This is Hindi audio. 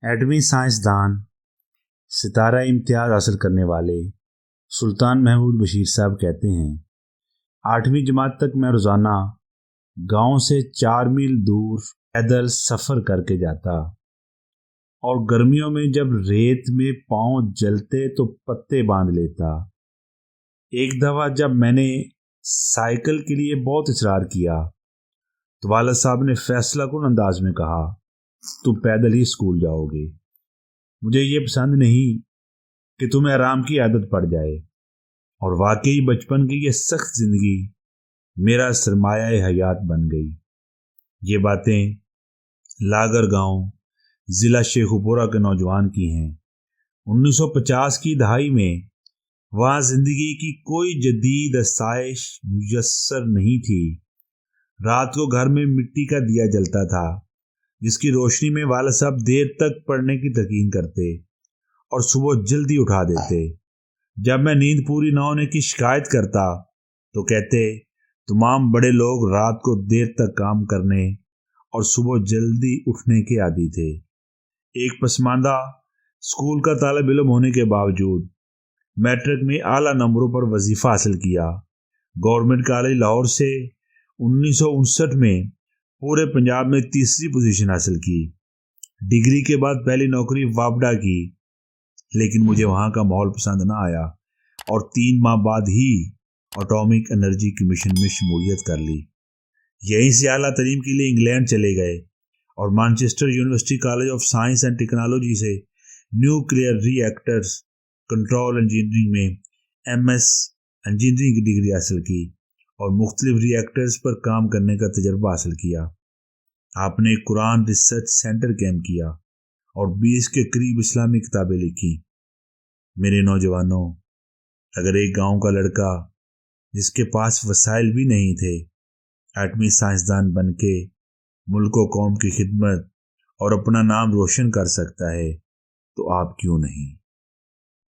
एटमी साइंसदान सितारा इम्तियाज़ हासिल करने वाले सुल्तान महमूद बशीर साहब कहते हैं, 8वीं जमात तक मैं रोज़ाना गांव से 4 मील दूर पैदल सफ़र करके जाता और गर्मियों में जब रेत में पाँव जलते तो पत्ते बांध लेता। एक दफ़ा जब मैंने साइकिल के लिए बहुत इसरार किया तो वालिद साहब ने फैसलाकुन अंदाज में कहा, तुम पैदल ही स्कूल जाओगे। मुझे ये पसंद नहीं कि तुम्हें आराम की आदत पड़ जाए। और वाकई बचपन की ये सख्त ज़िंदगी मेरा सरमाया हयात बन गई। ये बातें लागर गांव ज़िला शेखुपुरा के नौजवान की हैं। 1950 की दहाई में वहाँ ज़िंदगी की कोई जदीद आसाइश मुयस्सर नहीं थी। रात को घर में मिट्टी का दिया जलता था, जिसकी रोशनी में वालिद साहब देर तक पढ़ने की तकीन करते और सुबह जल्दी उठा देते। जब मैं नींद पूरी न होने की शिकायत करता तो कहते, तमाम बड़े लोग रात को देर तक काम करने और सुबह जल्दी उठने के आदी थे। एक पसमानदा स्कूल का तालिब इल्म होने के बावजूद मैट्रिक में आला नंबरों पर वजीफ़ा हासिल किया। गवर्नमेंट कॉलेज लाहौर से 1959 में पूरे पंजाब में तीसरी पोजीशन हासिल की। डिग्री के बाद पहली नौकरी वापडा की, लेकिन मुझे वहाँ का माहौल पसंद ना आया और 3 माह बाद ही एटॉमिक एनर्जी कमीशन में शमूलियत कर ली। यहीं से आला तलीम के लिए इंग्लैंड चले गए और Manchester university college of science and technology से न्यूक्लियर रिएक्टर्स कंट्रोल इंजीनियरिंग में MS इंजीनियरिंग की डिग्री हासिल की और मुख्तलिफ रिएक्टर्स पर काम करने का तजर्बा हासिल किया। आपने कुरान रिसर्च सेंटर कैम्प किया और 20 के करीब इस्लामी किताबें लिखी। मेरे नौजवानों, अगर एक गांव का लड़का जिसके पास वसाइल भी नहीं थे एटमी साइंसदान बनके मुल्क व कौम की खिदमत और अपना नाम रोशन कर सकता है, तो आप क्यों नहीं।